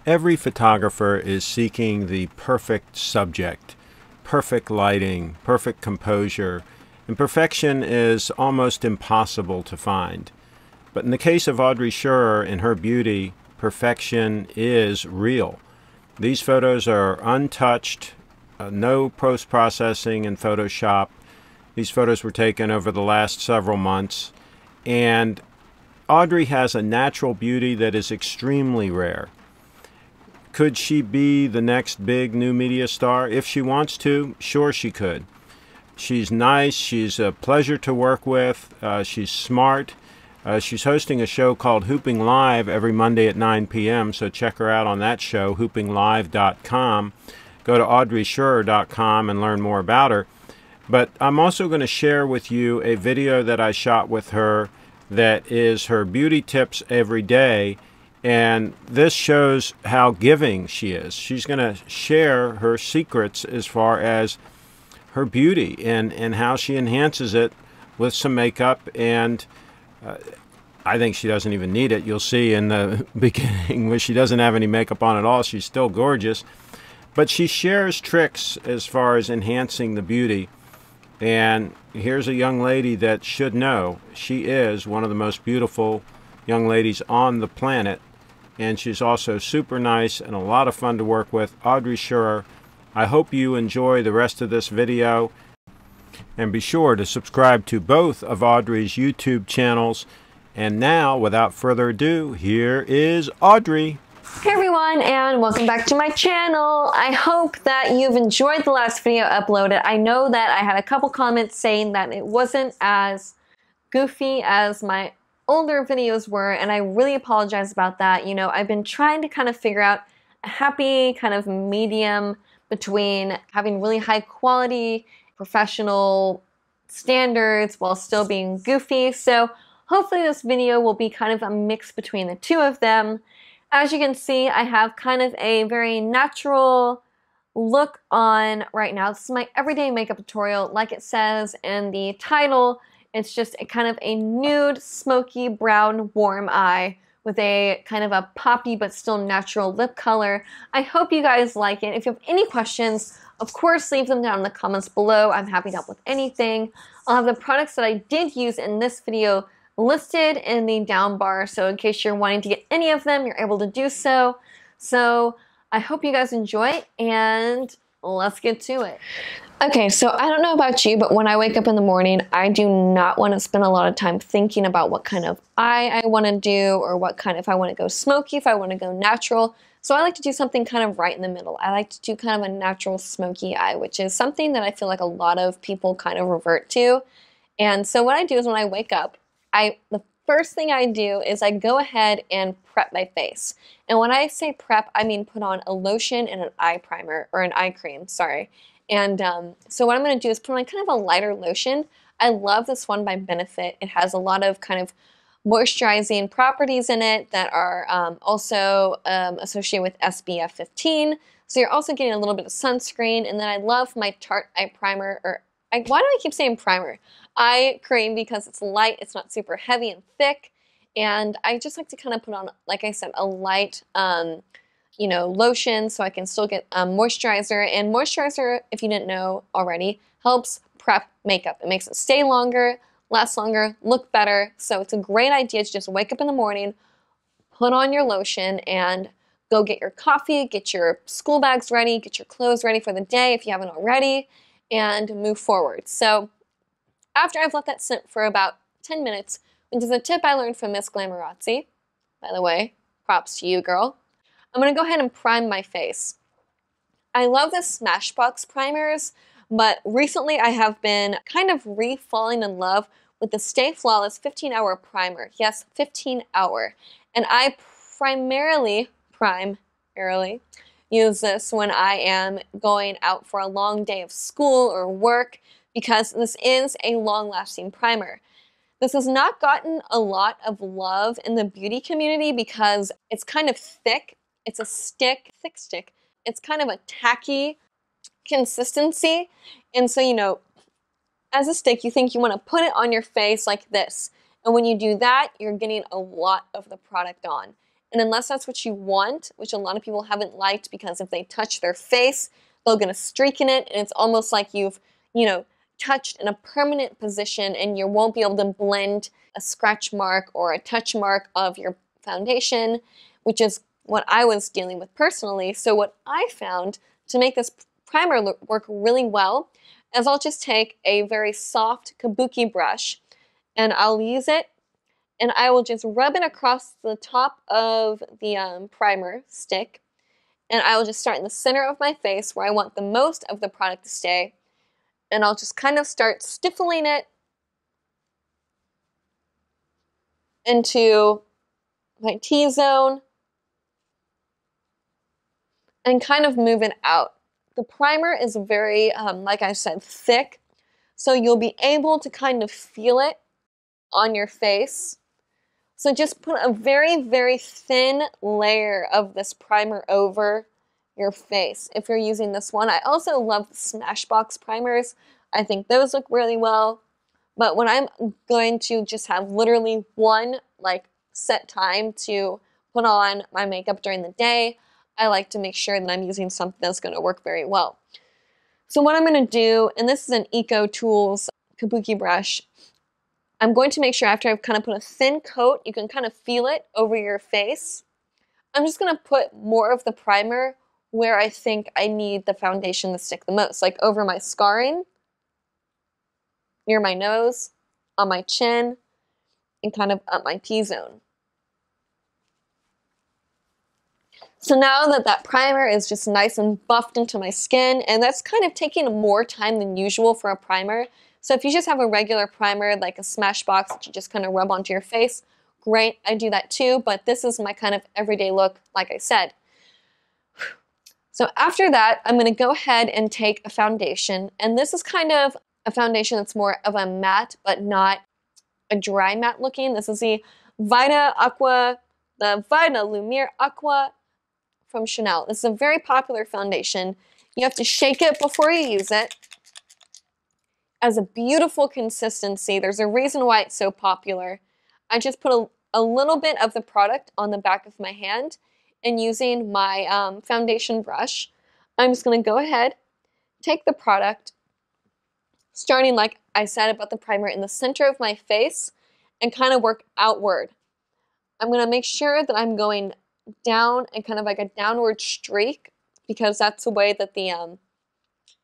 Every photographer is seeking the perfect subject, perfect lighting, perfect composure, and perfection is almost impossible to find. But in the case of Audrey Scherer and her beauty, perfection is real. These photos are untouched, no post-processing in Photoshop. These photos were taken over the last several months, and Audrey has a natural beauty that is extremely rare. Could she be the next big new media star? If she wants to, sure she could. She's nice, she's a pleasure to work with, she's smart. She's hosting a show called Hooping Live every Monday at 9 p.m., so check her out on that show, hoopinglive.com. Go to audreyscherer.com and learn more about her. But I'm also going to share with you a video that I shot with her that is her beauty tips every day. And this shows how giving she is. She's going to share her secrets as far as her beauty and how she enhances it with some makeup. And I think she doesn't even need it. You'll see in the beginning where she doesn't have any makeup on at all. She's still gorgeous. But she shares tricks as far as enhancing the beauty. And here's a young lady that should know she is one of the most beautiful young ladies on the planet. And she's also super nice and a lot of fun to work with. Audrey Scherer. I hope you enjoy the rest of this video. And be sure to subscribe to both of Audrey's YouTube channels. And now, without further ado, here is Audrey. Hey everyone, and welcome back to my channel. I hope that you've enjoyed the last video uploaded. I know that I had a couple comments saying that it wasn't as goofy as my older videos were, and I really apologize about that. You know, I've been trying to kind of figure out a happy kind of medium between having really high quality professional standards while still being goofy. So hopefully this video will be kind of a mix between the two of them. As you can see, I have kind of a very natural look on right now. This is my everyday makeup tutorial. Like it says in the title, it's just a kind of a nude, smoky, brown, warm eye with a kind of a poppy but still natural lip color. I hope you guys like it. If you have any questions, of course, leave them down in the comments below. I'm happy to help with anything. I'll have the products that I did use in this video listed in the down bar, so in case you're wanting to get any of them, you're able to do so. So I hope you guys enjoy, and let's get to it. Okay, so I don't know about you, but when I wake up in the morning, I do not want to spend a lot of time thinking about what kind of eye I want to do, or what kind, if I want to go smoky, if I want to go natural. So I like to do something kind of right in the middle. I like to do kind of a natural smoky eye, which is something that I feel like a lot of people kind of revert to. And so what I do is when I wake up, the first thing I do is I go ahead and prep my face. And when I say prep, I mean put on a lotion and an eye primer, or an eye cream, sorry. And so what I'm going to do is put on kind of a lighter lotion. I love this one by Benefit. It has a lot of kind of moisturizing properties in it that are also associated with SPF 15. So you're also getting a little bit of sunscreen. And then I love my Tarte eye primer, or why do I keep saying primer? Eye cream, because it's light, it's not super heavy and thick, and I just like to kind of put on, like I said, a light, you know, lotion so I can still get moisturizer. And moisturizer, if you didn't know already, helps prep makeup. It makes it stay longer, last longer, look better. So it's a great idea to just wake up in the morning, put on your lotion, and go get your coffee, get your school bags ready, get your clothes ready for the day if you haven't already, and move forward. So after I've let that sit for about 10 minutes, which is a tip I learned from Miss Glamorazzi, by the way, props to you, girl, I'm going to go ahead and prime my face. I love the Smashbox primers, but recently I have been kind of re-falling in love with the Stay Flawless 15-hour primer. Yes, 15-hour. And I primarily use this when I am going out for a long day of school or work, because this is a long-lasting primer. This has not gotten a lot of love in the beauty community because it's kind of thick. It's a thick stick. It's kind of a tacky consistency. And so, you know, as a stick, you think you want to put it on your face like this. And when you do that, you're getting a lot of the product on. And unless that's what you want, which a lot of people haven't liked because if they touch their face, they'll get a streak in it, and it's almost like you've, touched in a permanent position and you won't be able to blend a scratch mark or a touch mark of your foundation, which is what I was dealing with personally. So what I found to make this primer work really well is I'll just take a very soft kabuki brush and I'll use it and I will just rub it across the top of the primer stick, and I will just start in the center of my face where I want the most of the product to stay, and I'll just kind of start stiffling it into my T-zone and kind of move it out. The primer is very, like I said, thick, so you'll be able to kind of feel it on your face. So just put a very, very thin layer of this primer over your face if you're using this one. I also love the Smashbox primers. I think those look really well. But when I'm going to just have literally one set time to put on my makeup during the day, I like to make sure that I'm using something that's going to work very well. So what I'm going to do, and this is an Eco Tools kabuki brush, I'm going to make sure after I've kind of put a thin coat, you can kind of feel it over your face. I'm just going to put more of the primer where I think I need the foundation to stick the most, like over my scarring, near my nose, on my chin, and kind of up my T-zone. So now that that primer is just nice and buffed into my skin, and that's kind of taking more time than usual for a primer. So if you just have a regular primer, like a Smashbox that you just kind of rub onto your face, great, I do that too, but this is my kind of everyday look, like I said. So after that, I'm going to go ahead and take a foundation, and this is kind of a foundation that's more of a matte, but not a dry matte looking. This is the Vita Lumiere Aqua from Chanel. This is a very popular foundation. You have to shake it before you use it. Has a beautiful consistency. There's a reason why it's so popular. I just put a little bit of the product on the back of my hand, and using my foundation brush, I'm just going to go ahead, take the product, starting like I said about the primer in the center of my face, and kind of work outward. I'm going to make sure that I'm going down and kind of like a downward streak, because that's the way that the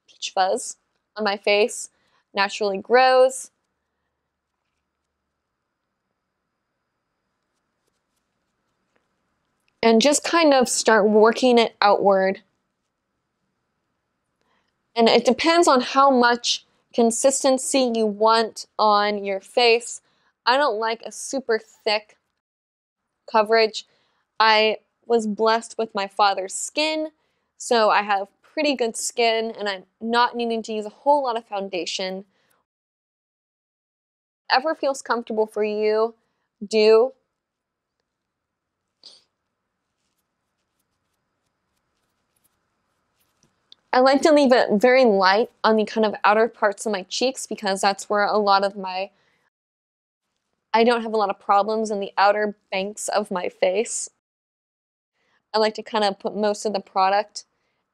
peach fuzz on my face naturally grows. And just kind of start working it outward. And it depends on how much consistency you want on your face. I don't like a super thick coverage. I was blessed with my father's skin, so I have pretty good skin, and I'm not needing to use a whole lot of foundation. Whatever feels comfortable for you, do. I like to leave it very light on the kind of outer parts of my cheeks, because that's where a lot of I don't have a lot of problems in the outer banks of my face. I like to kind of put most of the product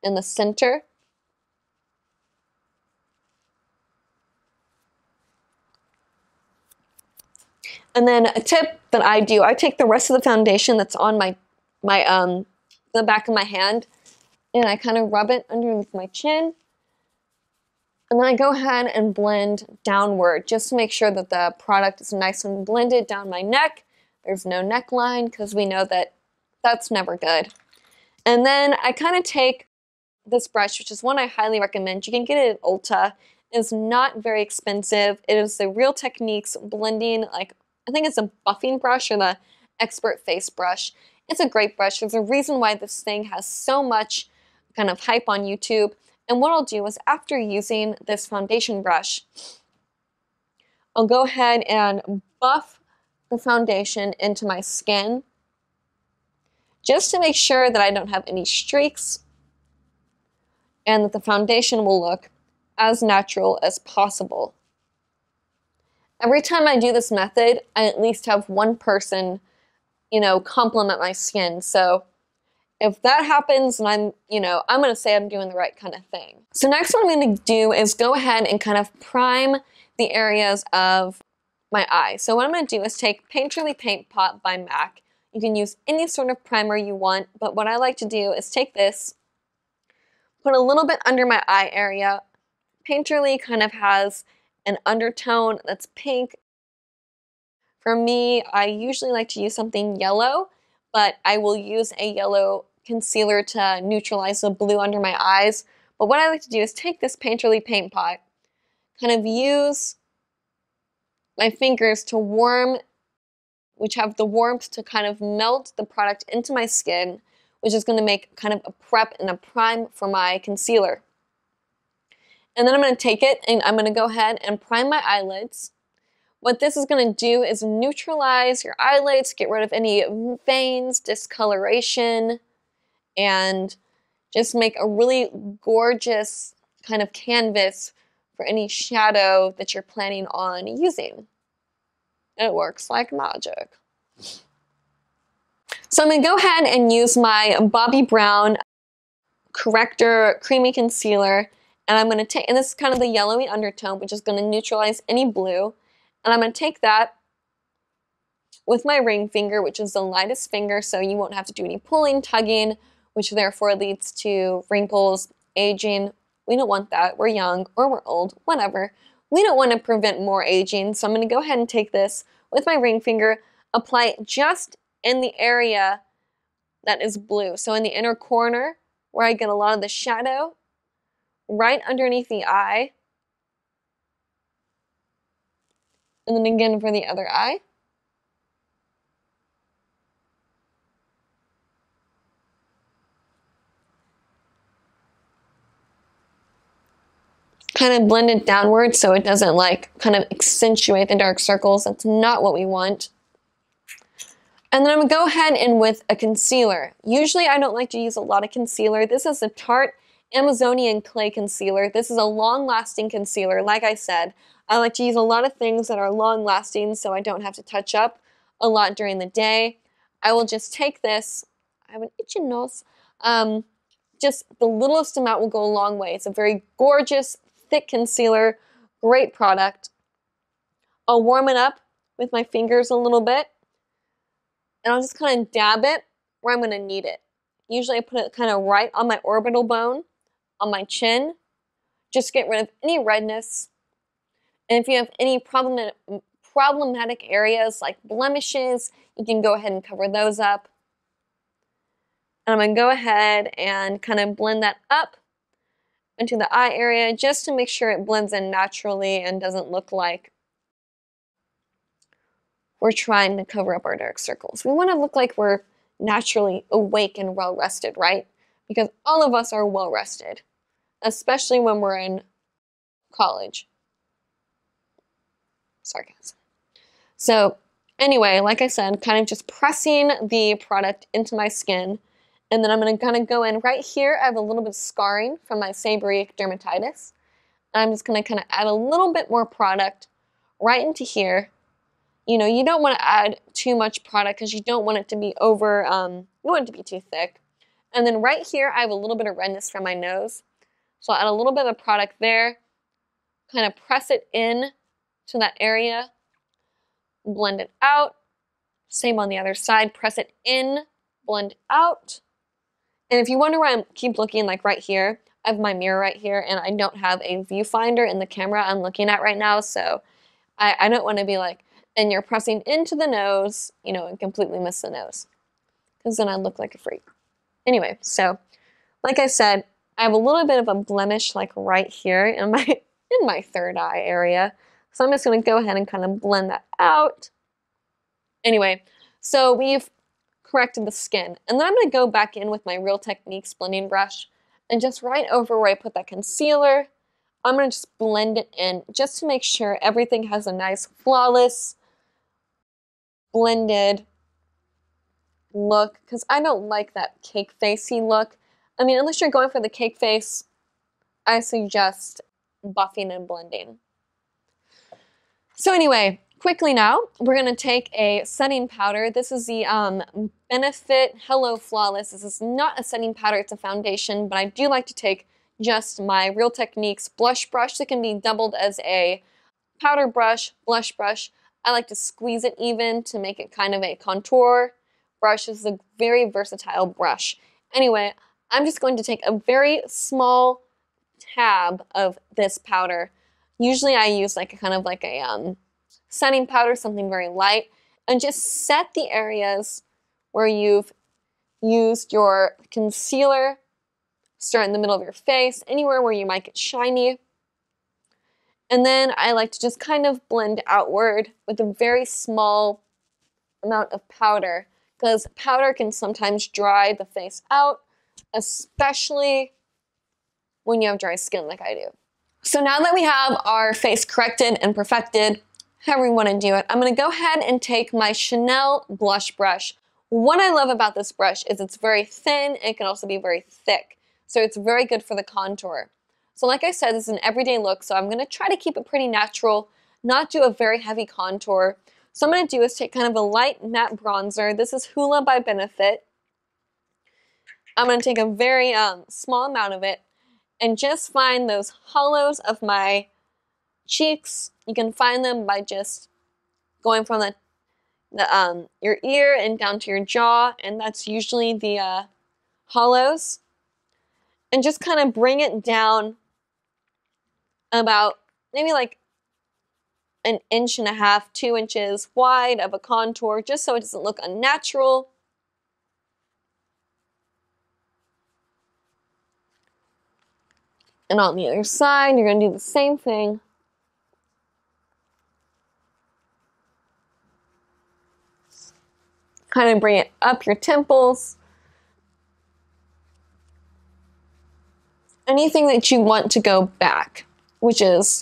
in the center. And then a tip that I do, I take the rest of the foundation that's on the back of my hand, and I kind of rub it underneath my chin. And then I go ahead and blend downward just to make sure that the product is nice and blended down my neck. There's no neckline, because we know that that's never good. And then I kind of take this brush, which is one I highly recommend. You can get it at Ulta. It's not very expensive. It is the Real Techniques blending, I think it's a buffing brush or the Expert Face brush. It's a great brush. There's a reason why this thing has so much kind of hype on YouTube. And what I'll do is, after using this foundation brush, I'll go ahead and buff the foundation into my skin, just to make sure that I don't have any streaks and that the foundation will look as natural as possible. Every time I do this method, I at least have one person complement my skin. So if that happens, and I'm going to say I'm doing the right kind of thing. So next what I'm going to do is go ahead and kind of prime the areas of my eye. So what I'm going to do is take Painterly Paint Pot by MAC. You can use any sort of primer you want, but what I like to do is take this, put a little bit under my eye area. Painterly kind of has an undertone that's pink. For me, I usually like to use something yellow, but I will use a yellow concealer to neutralize the blue under my eyes. But what I like to do is take this Painterly Paint Pot, kind of use my fingers to warm, which have the warmth to kind of melt the product into my skin, which is going to make kind of a prep and a prime for my concealer. And then I'm going to take it and I'm going to go ahead and prime my eyelids. What this is going to do is neutralize your eyelids, get rid of any veins, discoloration, and just make a really gorgeous kind of canvas for any shadow that you're planning on using. It works like magic. So I'm going to go ahead and use my Bobbi Brown Corrector Creamy Concealer, and I'm going to take, and this is kind of the yellowy undertone, which is going to neutralize any blue. And I'm going to take that with my ring finger, which is the lightest finger, so you won't have to do any pulling, tugging, which therefore leads to wrinkles, aging. We don't want that. We're young or we're old, whatever. We don't want to prevent more aging, so I'm going to go ahead and take this with my ring finger, apply it just in the area that is blue. So in the inner corner, where I get a lot of the shadow, right underneath the eye, and then again for the other eye. Kind of blend it downward so it doesn't kind of accentuate the dark circles. That's not what we want. And then I'm going to go ahead and with a concealer. Usually I don't like to use a lot of concealer. This is the Tarte Amazonian Clay Concealer. This is a long-lasting concealer. Like I said, I like to use a lot of things that are long-lasting so I don't have to touch up a lot during the day. I will just take this. I have an itchy nose. Just the littlest amount will go a long way. It's a very gorgeous, thick concealer. Great product. I'll warm it up with my fingers a little bit. And I'll just kind of dab it where I'm going to need it. Usually I put it kind of right on my orbital bone, on my chin. Just get rid of any redness. And if you have any problematic areas like blemishes, you can go ahead and cover those up. And I'm going to go ahead and kind of blend that up into the eye area just to make sure it blends in naturally and doesn't look like we're trying to cover up our dark circles. We want to look like we're naturally awake and well rested, right? Because all of us are well rested, especially when we're in college. Sarcasm. So anyway, like I said, kind of just pressing the product into my skin. And then I'm going to kind of go in right here. I have a little bit of scarring from my seborrheic dermatitis. And I'm just going to kind of add a little bit more product right into here. You know, you don't want to add too much product because you don't want it to be you want it to be too thick. And then right here, I have a little bit of redness from my nose. So I'll add a little bit of product there, kind of press it in to that area, blend it out. Same on the other side, press it in, blend out. And if you wonder why I keep looking like right here, I have my mirror right here and I don't have a viewfinder in the camera I'm looking at right now. So I don't want to be like, and you're pressing into the nose, you know, and completely miss the nose. Because then I look like a freak. Anyway, so like I said, I have a little bit of a blemish like right here in my third eye area. So I'm just going to go ahead and kind of blend that out. Anyway, so we've corrected the skin. And then I'm going to go back in with my Real Techniques blending brush and just right over where I put that concealer, I'm going to just blend it in just to make sure everything has a nice flawless blended look, because I don't like that cake facey look. I mean, unless you're going for the cake face, I suggest buffing and blending. So anyway, Quickly now, we're going to take a setting powder. This is the Benefit Hello Flawless. This is not a setting powder, it's a foundation, but I do like to take just my Real Techniques blush brush that can be doubled as a powder brush, blush brush. I like to squeeze it even to make it kind of a contour brush. This is a very versatile brush. Anyway, I'm just going to take a very small tab of this powder. Usually I use like a kind of like a setting powder, something very light, and just set the areas where you've used your concealer. Start in the middle of your face, anywhere where you might get shiny. And then I like to just kind of blend outward with a very small amount of powder, because powder can sometimes dry the face out, especially when you have dry skin like I do. So now that we have our face corrected and perfected, however you want to do it, I'm going to go ahead and take my Chanel blush brush. What I love about this brush is it's very thin and it can also be very thick. So it's very good for the contour. So like I said, this is an everyday look, so I'm going to try to keep it pretty natural, not do a very heavy contour. So what I'm going to do is take kind of a light matte bronzer. This is Hula by Benefit. I'm going to take a very small amount of it and just find those hollows of my cheeks. You can find them by just going from your ear and down to your jaw, and that's usually the hollows. And just kind of bring it down about maybe like an inch and a half, 2 inches wide of a contour, just so it doesn't look unnatural. And on the other side, you're going to do the same thing. Kind of bring it up your temples. Anything that you want to go back, which is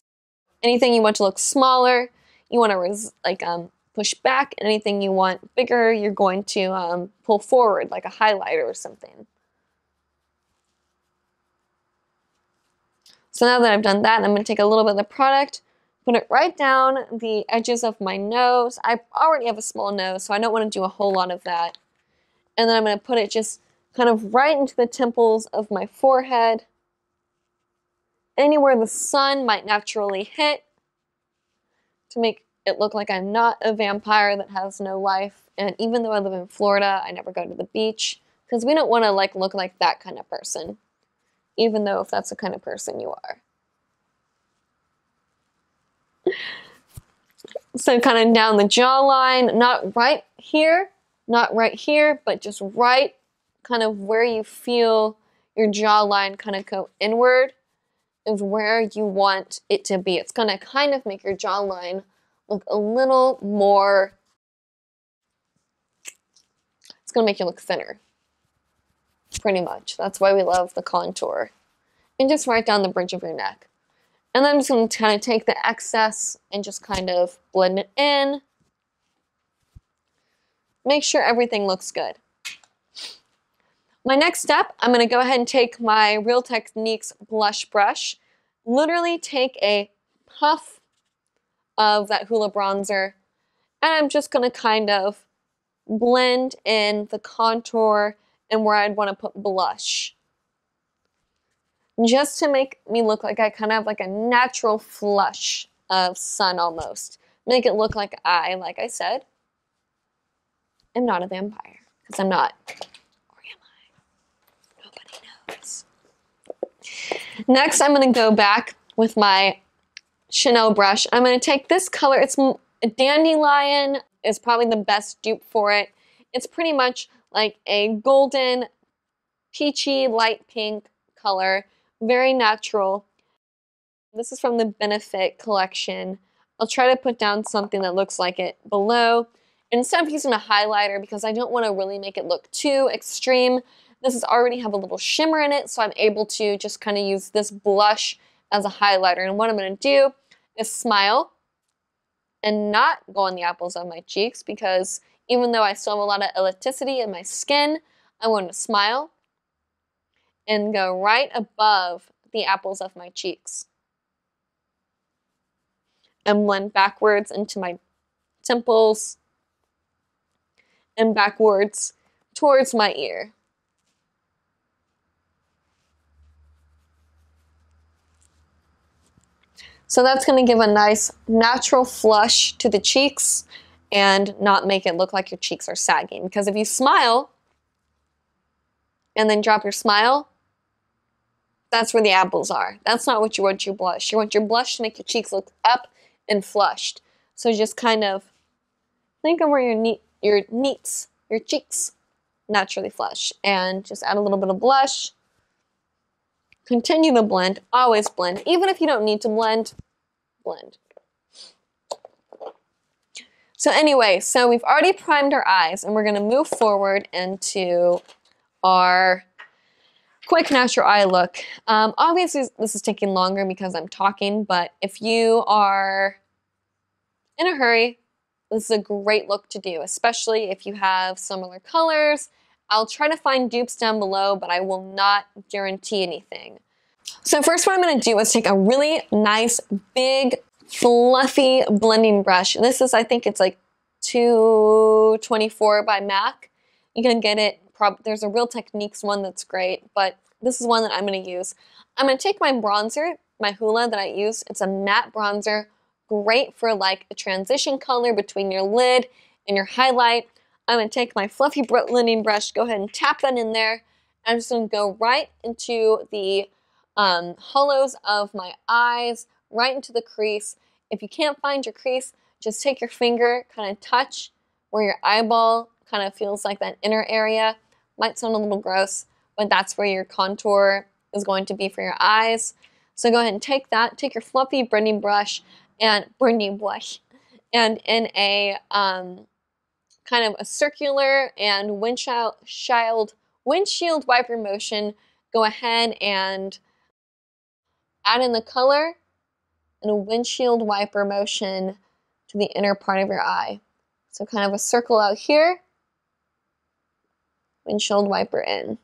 anything you want to look smaller, you want to push back, and anything you want bigger, you're going to pull forward, like a highlighter or something. So now that I've done that, I'm going to take a little bit of the product, put it right down the edges of my nose. I already have a small nose, so I don't want to do a whole lot of that. And then I'm going to put it just kind of right into the temples of my forehead, anywhere the sun might naturally hit, to make it look like I'm not a vampire that has no life. And even though I live in Florida, I never go to the beach, because we don't want to look like that kind of person, even though if that's the kind of person you are. So kind of down the jawline, not right here, but just right kind of where you feel your jawline kind of go inward is where you want it to be. It's going to kind of make your jawline look a little more, it's going to make you look thinner. Pretty much. That's why we love the contour. And just right down the bridge of your neck. And then I'm just going to kind of take the excess and just kind of blend it in. Make sure everything looks good. My next step, I'm going to go ahead and take my Real Techniques blush brush, literally take a puff of that Hula bronzer, and I'm just going to kind of blend in the contour and where I'd want to put blush, just to make me look like I kind of have like a natural flush of sun almost. Make it look like like I said, am not a vampire, because I'm not. Or am I? Nobody knows. Next, I'm going to go back with my Chanel brush. I'm going to take this color. It's a Dandelion is probably the best dupe for it. It's pretty much like a golden, peachy, light pink color. Very natural. This is from the Benefit collection. I'll try to put down something that looks like it below. Instead of using a highlighter, because I don't want to really make it look too extreme, this is already have a little shimmer in it, so I'm able to just kind of use this blush as a highlighter. And what I'm going to do is smile and not go on the apples of my cheeks, because even though I still have a lot of elasticity in my skin, I want to smile and go right above the apples of my cheeks and blend backwards into my temples, and backwards towards my ear. So that's going to give a nice natural flush to the cheeks and not make it look like your cheeks are sagging. Because if you smile and then drop your smile, that's where the apples are. That's not what you want your blush. You want your blush to make your cheeks look up and flushed. So just kind of think of where your cheeks naturally flush. And just add a little bit of blush. Continue to blend. Always blend. Even if you don't need to blend, blend. So anyway, so we've already primed our eyes, and we're going to move forward into our quick natural eye look. Obviously, this is taking longer because I'm talking, but if you are in a hurry, this is a great look to do, especially if you have similar colors. I'll try to find dupes down below, but I will not guarantee anything. So first what I'm going to do is take a really nice, big, fluffy blending brush. This is, I think it's like 224 by MAC. You can get it, there's a Real Techniques one that's great, but this is one that I'm going to use. I'm going to take my bronzer, my Hula that I use. It's a matte bronzer, great for like a transition color between your lid and your highlight. I'm going to take my fluffy blending brush, go ahead and tap that in there. I'm just going to go right into the hollows of my eyes, right into the crease. If you can't find your crease, just take your finger, kind of touch where your eyeball kind of feels like that inner area. Might sound a little gross, but that's where your contour is going to be for your eyes. So go ahead and take that, take your fluffy blending brush, and in a kind of a circular and windshield wiper motion, go ahead and add in the color and a windshield wiper motion to the inner part of your eye. So kind of a circle out here, windshield wiper in.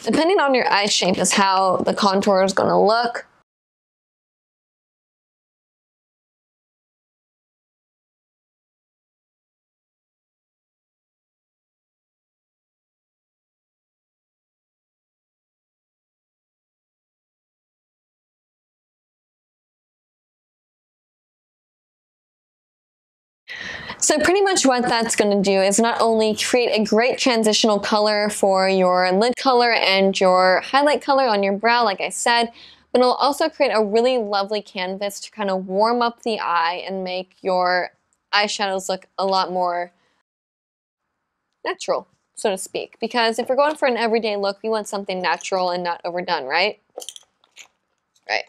Depending on your eye shape is how the contour is going to look. So pretty much what that's going to do is not only create a great transitional color for your lid color and your highlight color on your brow, like I said, but it'll also create a really lovely canvas to kind of warm up the eye and make your eyeshadows look a lot more natural, so to speak. Because if we're going for an everyday look, we want something natural and not overdone, right? Right.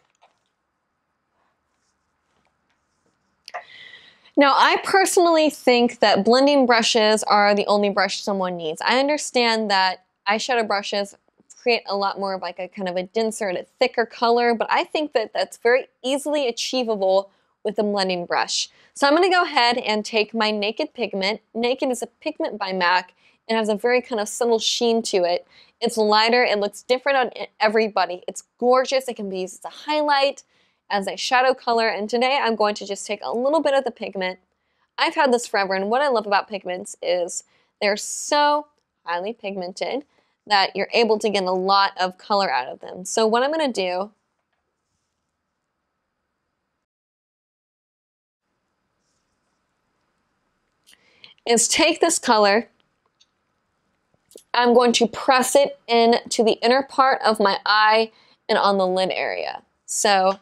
Now, I personally think that blending brushes are the only brush someone needs. I understand that eyeshadow brushes create a lot more of like a kind of a denser and a thicker color, but I think that that's very easily achievable with a blending brush. So I'm going to go ahead and take my Naked pigment. Naked is a pigment by MAC. It has a very kind of subtle sheen to it. It's lighter. It looks different on everybody. It's gorgeous. It can be used as a highlight, as a shadow color, and today I'm going to just take a little bit of the pigment. I've had this forever, and what I love about pigments is they're so highly pigmented that you're able to get a lot of color out of them. So what I'm going to do is take this color, I'm going to press it into the inner part of my eye and on the lid area. So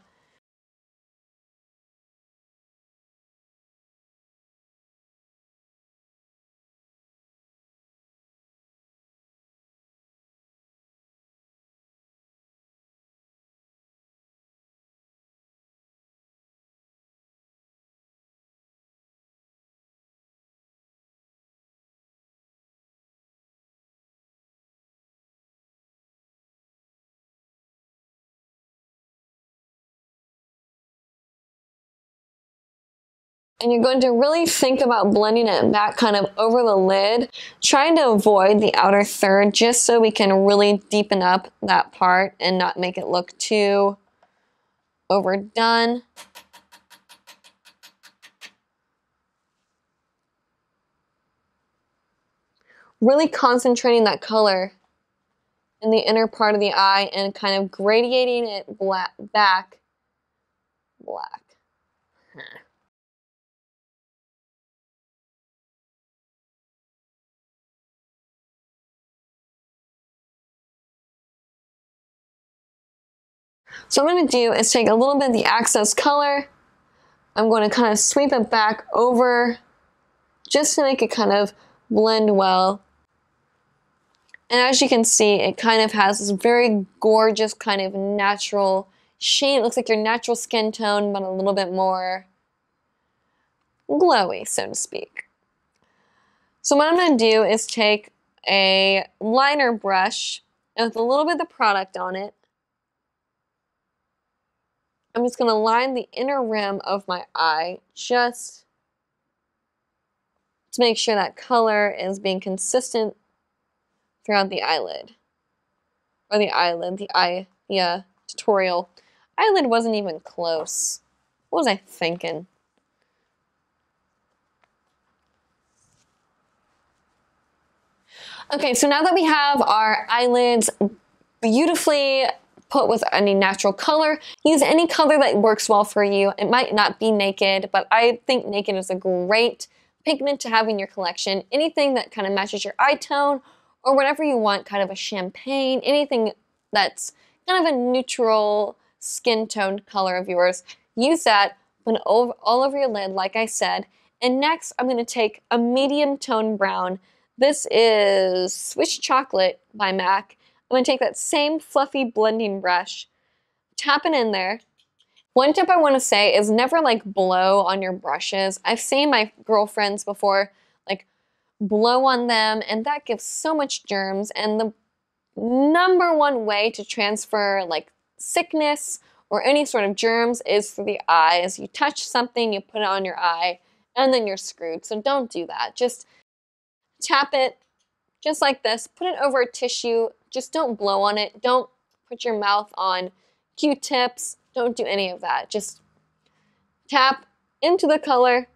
And you're going to really think about blending it back kind of over the lid, trying to avoid the outer third just so we can really deepen up that part and not make it look too overdone. Really concentrating that color in the inner part of the eye and kind of gradiating it back black. So what I'm going to do is take a little bit of the access color. I'm going to kind of sweep it back over just to make it kind of blend well. And as you can see, it kind of has this very gorgeous kind of natural shade. It looks like your natural skin tone, but a little bit more glowy, so to speak. So what I'm going to do is take a liner brush and with a little bit of the product on it, I'm just going to line the inner rim of my eye just to make sure that color is being consistent throughout the eyelid. Or the eyelid, the tutorial. Eyelid wasn't even close. What was I thinking? Okay, so now that we have our eyelids beautifully put with any natural color, use any color that works well for you. It might not be naked, but I think naked is a great pigment to have in your collection. Anything that kind of matches your eye tone or whatever you want, kind of a champagne, anything that's kind of a neutral skin tone color of yours. Use that, put it all over your lid, like I said. And next, I'm going to take a medium tone brown. This is Swiss Chocolate by MAC. I'm going to take that same fluffy blending brush, tap it in there. One tip I want to say is never like blow on your brushes. I've seen my girlfriends before like blow on them, and that gives so much germs. And the number one way to transfer like sickness or any sort of germs is through the eyes. You touch something, you put it on your eye, and then you're screwed. So don't do that. Just tap it just like this. Put it over a tissue. Just don't blow on it. Don't put your mouth on Q-tips. Don't do any of that. Just tap into the color.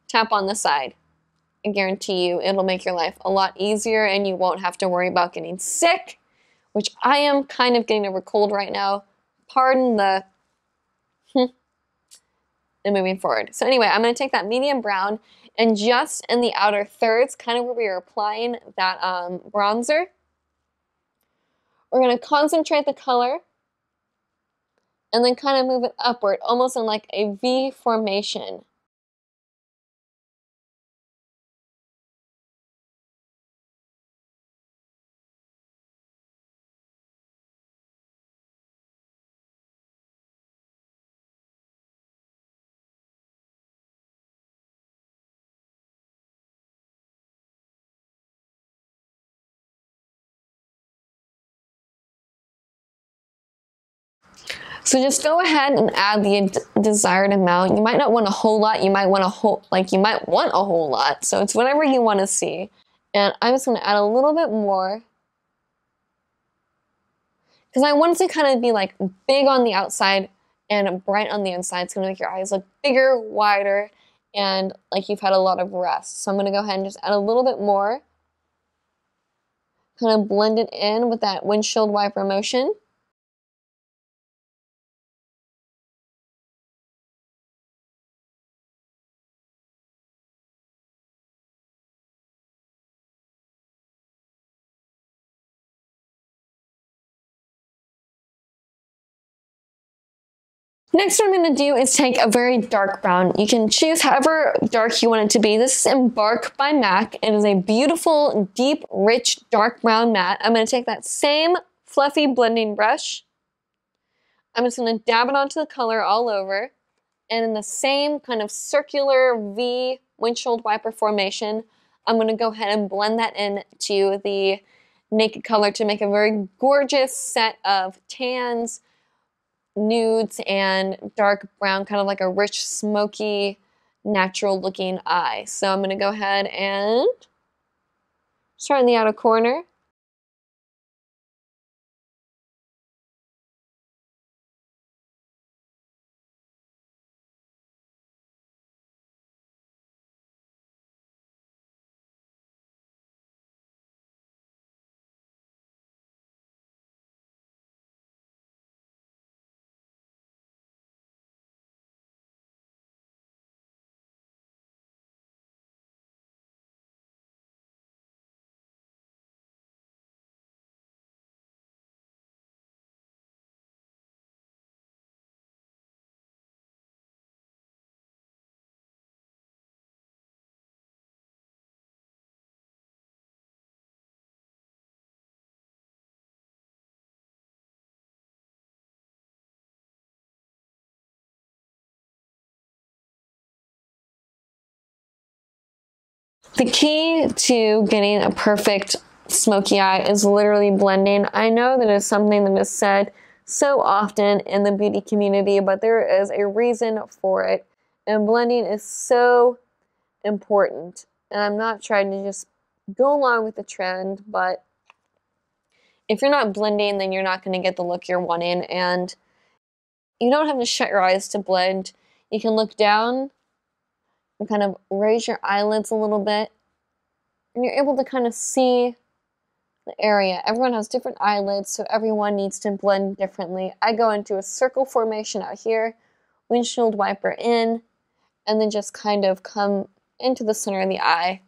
Tap on the side. I guarantee you it'll make your life a lot easier and you won't have to worry about getting sick, which I am kind of getting over cold right now. Pardon the and moving forward. So anyway, I'm going to take that medium brown and just in the outer thirds, kind of where we were applying that bronzer, we're going to concentrate the color and then kind of move it upward, almost in like a V formation. So just go ahead and add the desired amount. You might not want a whole lot. You might want a whole lot. So it's whatever you want to see. And I'm just going to add a little bit more because I want it to kind of be like big on the outside and bright on the inside. It's going to make your eyes look bigger, wider, and like you've had a lot of rest. So I'm going to go ahead and just add a little bit more. Kind of blend it in with that windshield wiper motion. Next, what I'm going to do is take a very dark brown. You can choose however dark you want it to be. This is Embark by MAC. It is a beautiful, deep, rich, dark brown matte. I'm going to take that same fluffy blending brush. I'm just going to dab it onto the color all over. And in the same kind of circular V windshield wiper formation, I'm going to go ahead and blend that into the naked color to make a very gorgeous set of tans, nudes and dark brown, kind of like a rich, smoky, natural looking eye. So I'm going to go ahead and start in the outer corner. The key to getting a perfect smoky eye is literally blending. I know that is something that is said so often in the beauty community, but there is a reason for it. And blending is so important. And I'm not trying to just go along with the trend, but if you're not blending, then you're not going to get the look you're wanting. And you don't have to shut your eyes to blend. You can look down and kind of raise your eyelids a little bit, and you're able to kind of see the area. Everyone has different eyelids, so everyone needs to blend differently. I go into a circle formation out here, windshield wiper in, and then just kind of come into the center of the eye.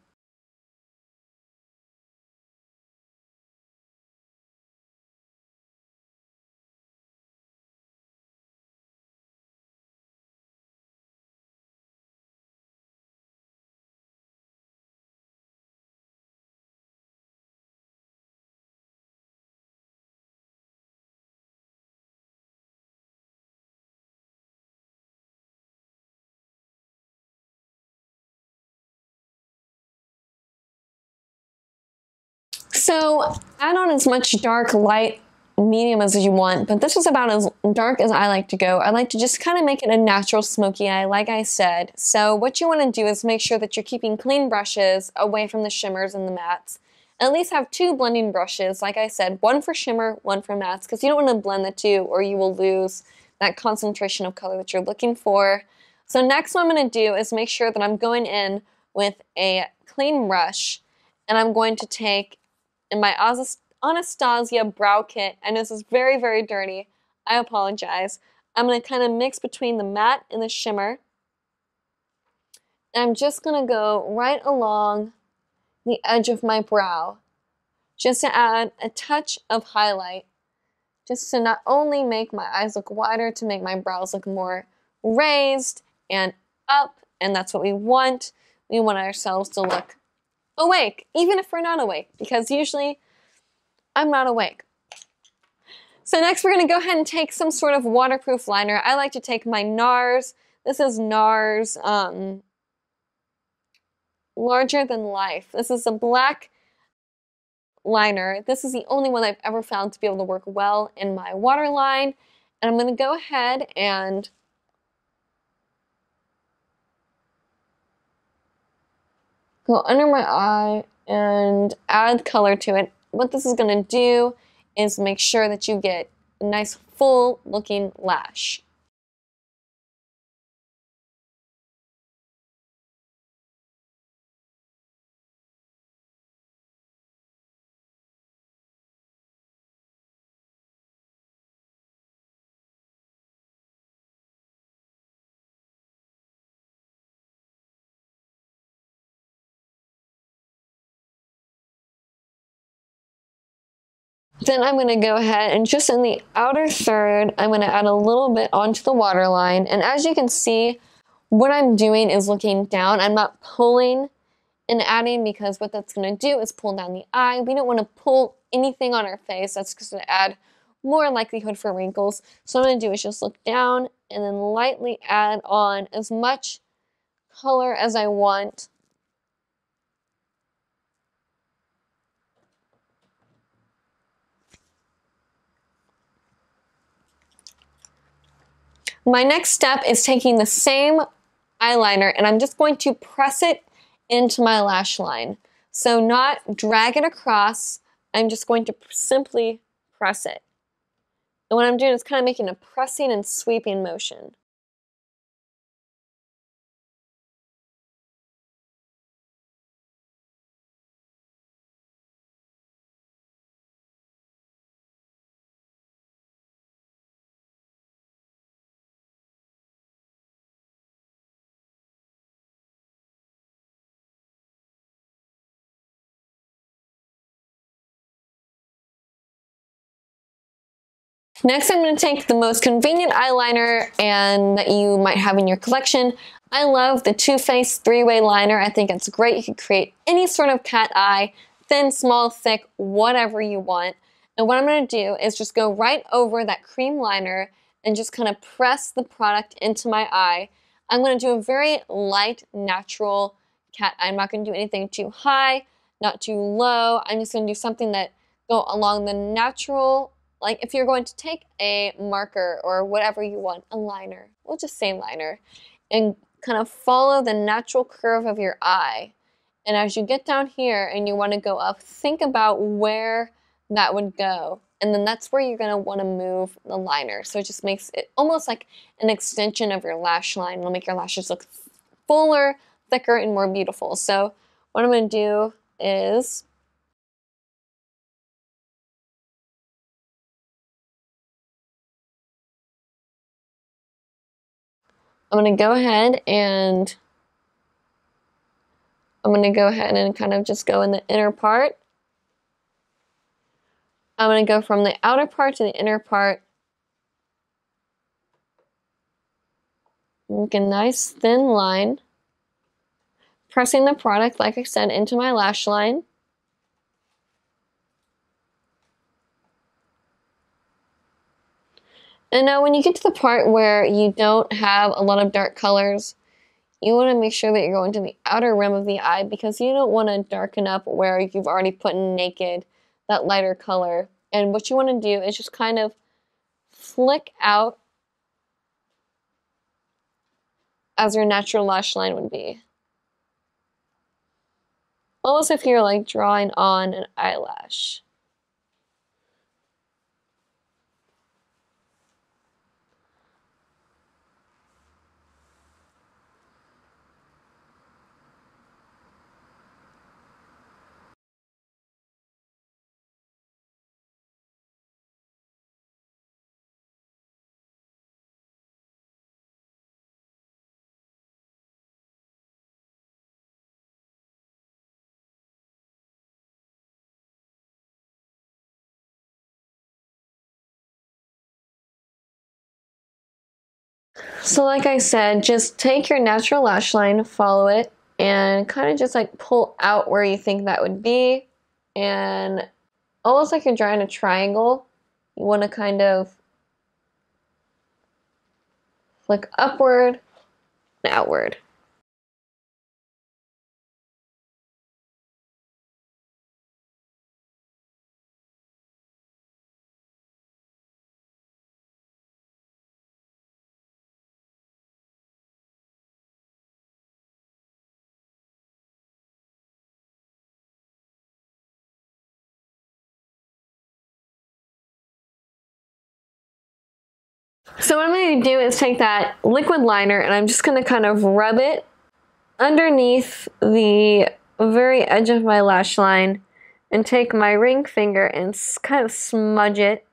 So add on as much dark, light, medium as you want, but this is about as dark as I like to go. I like to just kind of make it a natural smoky eye, like I said. So what you want to do is make sure that you're keeping clean brushes away from the shimmers and the mattes. At least have 2 blending brushes, like I said, 1 for shimmer, 1 for mattes, because you don't want to blend the 2 or you will lose that concentration of color that you're looking for. So next what I'm going to do is make sure that I'm going in with a clean brush, and I'm going to take in my Anastasia brow kit, and this is very, very dirty. I apologize. I'm going to kind of mix between the matte and the shimmer. And I'm just going to go right along the edge of my brow, just to add a touch of highlight, just to not only make my eyes look wider, to make my brows look more raised and up, and that's what we want. We want ourselves to look awake, even if we're not awake, because usually I'm not awake. So next we're going to go ahead and take some sort of waterproof liner. I like to take my NARS. This is NARS Larger Than Life. This is a black liner. This is the only one I've ever found to be able to work well in my waterline. And I'm going to go ahead and go under my eye and add color to it. What this is going to do is make sure that you get a nice full looking lash. Then I'm going to go ahead and just in the outer third, I'm going to add a little bit onto the waterline. And as you can see, what I'm doing is looking down. I'm not pulling and adding, because what that's going to do is pull down the eye. We don't want to pull anything on our face. That's just going to add more likelihood for wrinkles. So what I'm going to do is just look down and then lightly add on as much color as I want. My next step is taking the same eyeliner and I'm just going to press it into my lash line. So not drag it across, I'm just going to simply press it. And what I'm doing is kind of making a pressing and sweeping motion. Next, I'm going to take the most convenient eyeliner and that you might have in your collection. I love the Too Faced 3-way liner. I think it's great. You can create any sort of cat eye, thin, small, thick, whatever you want. And what I'm going to do is just go right over that cream liner and just kind of press the product into my eye. I'm going to do a very light, natural cat eye. I'm not going to do anything too high, not too low. I'm just going to do something that go along the natural. Like if you're going to take a marker or whatever you want, a liner, we'll just say liner, and kind of follow the natural curve of your eye. And as you get down here and you want to go up, think about where that would go. And then that's where you're going to want to move the liner. So it just makes it almost like an extension of your lash line. It'll make your lashes look fuller, thicker, and more beautiful. So what I'm going to do is I'm going to go ahead and kind of just go in the inner part. I'm going to go from the outer part to the inner part. Make a nice thin line. Pressing the product, like I said, into my lash line. And now when you get to the part where you don't have a lot of dark colors, you want to make sure that you're going to the outer rim of the eye because you don't want to darken up where you've already put in naked that lighter color. And what you want to do is just kind of flick out as your natural lash line would be. Almost if you're like drawing on an eyelash. So like I said, just take your natural lash line, follow it, and kind of just like pull out where you think that would be. And almost like you're drawing a triangle, you want to kind of flick upward and outward. So what I'm going to do is take that liquid liner and I'm just going to kind of rub it underneath the very edge of my lash line and take my ring finger and kind of smudge it.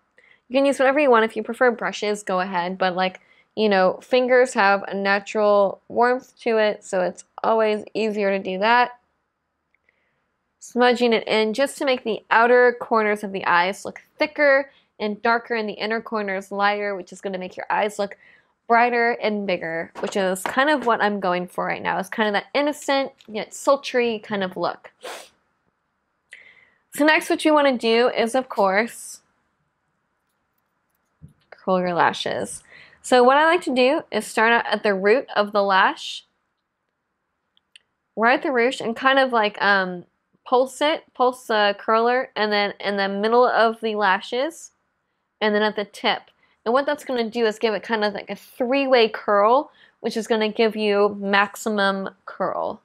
You can use whatever you want. If you prefer brushes, go ahead. But like, you know, fingers have a natural warmth to it, so it's always easier to do that. Smudging it in just to make the outer corners of the eyes look thicker and darker and the inner corners lighter, which is going to make your eyes look brighter and bigger, which is kind of what I'm going for right now. It's kind of that innocent yet sultry kind of look. So next what you want to do is, of course, curl your lashes. So what I like to do is start out at the root of the lash, right at the root, and kind of like pulse the curler, and then in the middle of the lashes, and then at the tip. And what that's going to do is give it kind of like a three-way curl, which is going to give you maximum curl.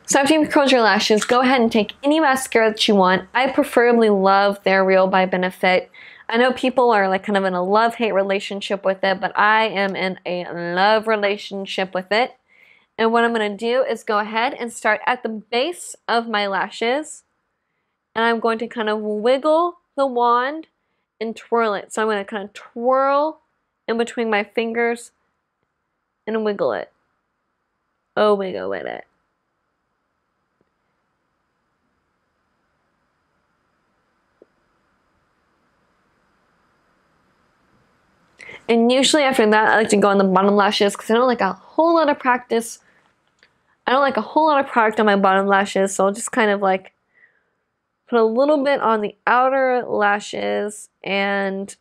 So after you've curled your lashes, go ahead and take any mascara that you want. I preferably love their Real by Benefit. I know people are like kind of in a love-hate relationship with it, but I am in a love relationship with it. And what I'm going to do is go ahead and start at the base of my lashes. And I'm going to kind of wiggle the wand and twirl it. So I'm going to kind of twirl in between my fingers and wiggle it. Oh, wiggle with it. And usually after that, I like to go on the bottom lashes because I don't like a whole lot of practice. I don't like a whole lot of product on my bottom lashes, so I'll just kind of like put a little bit on the outer lashes and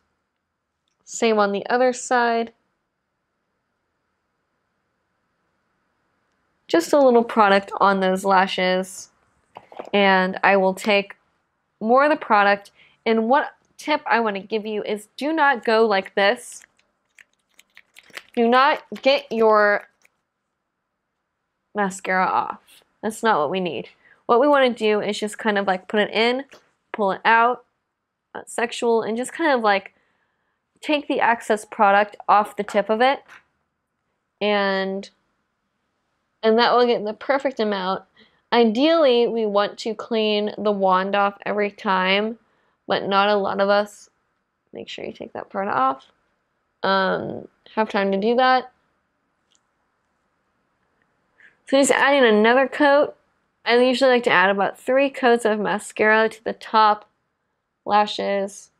same on the other side. Just a little product on those lashes. And I will take more of the product. And what tip I want to give you is do not go like this. Do not get your mascara off. That's not what we need. What we want to do is just kind of like put it in, pull it out, not sexual, and just kind of like take the excess product off the tip of it. And that will get the perfect amount. Ideally, we want to clean the wand off every time, but not a lot of us. Make sure you take that part off. Have time to do that. So just adding another coat. I usually like to add about 3 coats of mascara to the top lashes.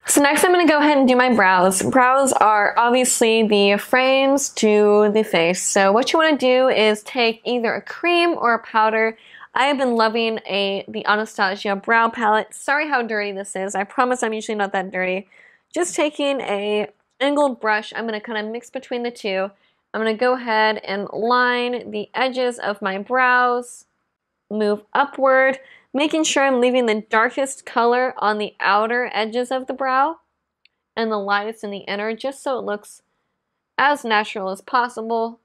So next I'm going to go ahead and do my brows. Brows are obviously the frames to the face. So what you want to do is take either a cream or a powder. I have been loving the Anastasia brow palette. Sorry how dirty this is. I promise I'm usually not that dirty. Just taking a angled brush, I'm going to kind of mix between the two. I'm going to go ahead and line the edges of my brows, move upward, making sure I'm leaving the darkest color on the outer edges of the brow and the lightest in the inner, just so it looks as natural as possible.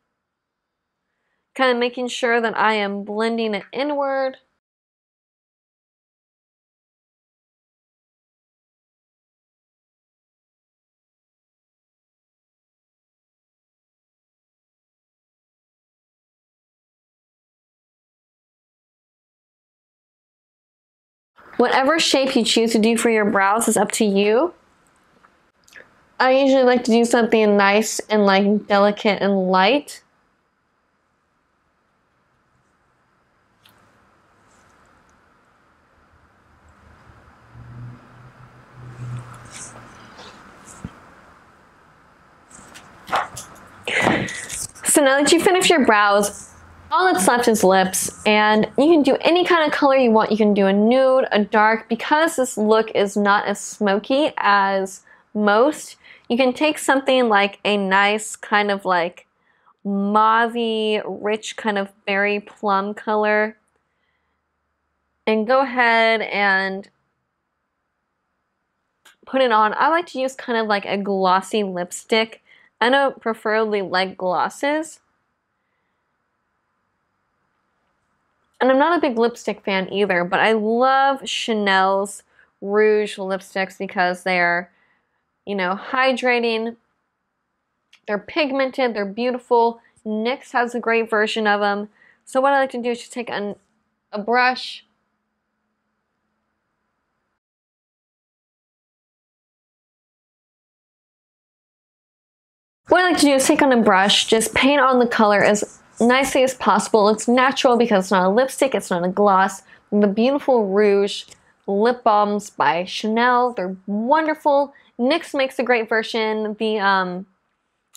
Kind of making sure that I am blending it inward. Whatever shape you choose to do for your brows is up to you. I usually like to do something nice and like delicate and light. So now that you finish your brows, all that's left is lips, and you can do any kind of color you want. You can do a nude, a dark. Because this look is not as smoky as most, you can take something like a nice kind of like mauve-y, rich kind of berry plum color, and go ahead and put it on. I like to use kind of like a glossy lipstick. I don't preferably like glosses. And I'm not a big lipstick fan either, but I love Chanel's Rouge lipsticks because they're, you know, hydrating. They're pigmented, they're beautiful. NYX has a great version of them. So what I like to do is just take a brush. What I like to do is take on a brush, just paint on the color as nicely as possible. It's natural because it's not a lipstick, it's not a gloss. The beautiful Rouge lip balms by Chanel, they're wonderful. NYX makes a great version.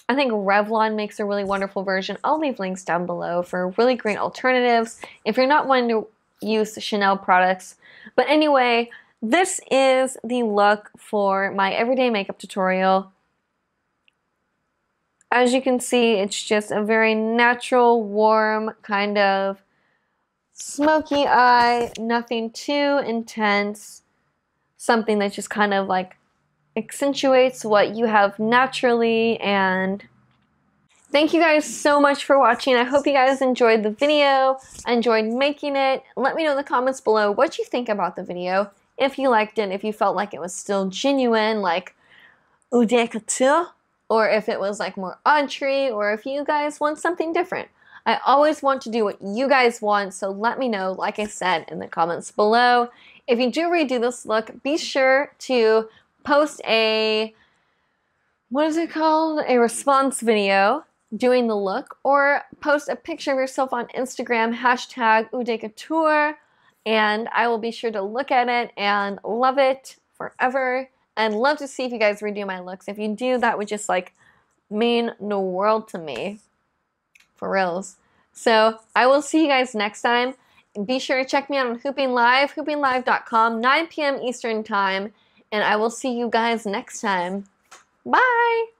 I think Revlon makes a really wonderful version. I'll leave links down below for really great alternatives if you're not wanting to use Chanel products. But anyway, this is the look for my everyday makeup tutorial. As you can see, it's just a very natural, warm, kind of smoky eye, nothing too intense, something that just kind of like accentuates what you have naturally. And thank you guys so much for watching. I hope you guys enjoyed the video. I enjoyed making it. Let me know in the comments below what you think about the video. If you liked it, if you felt like it was still genuine, like eau de couture, or if it was like more Audrey, or if you guys want something different. I always want to do what you guys want, so let me know, like I said, in the comments below. If you do redo this look, be sure to post a, what is it called? A response video doing the look, or post a picture of yourself on Instagram, hashtag eau de couture, and I will be sure to look at it and love it forever. And love to see if you guys redo my looks. If you do, that would just like mean the world to me. For reals. So I will see you guys next time. Be sure to check me out on Hooping Live, hoopinglive.com, 9 p.m. Eastern Time. And I will see you guys next time. Bye!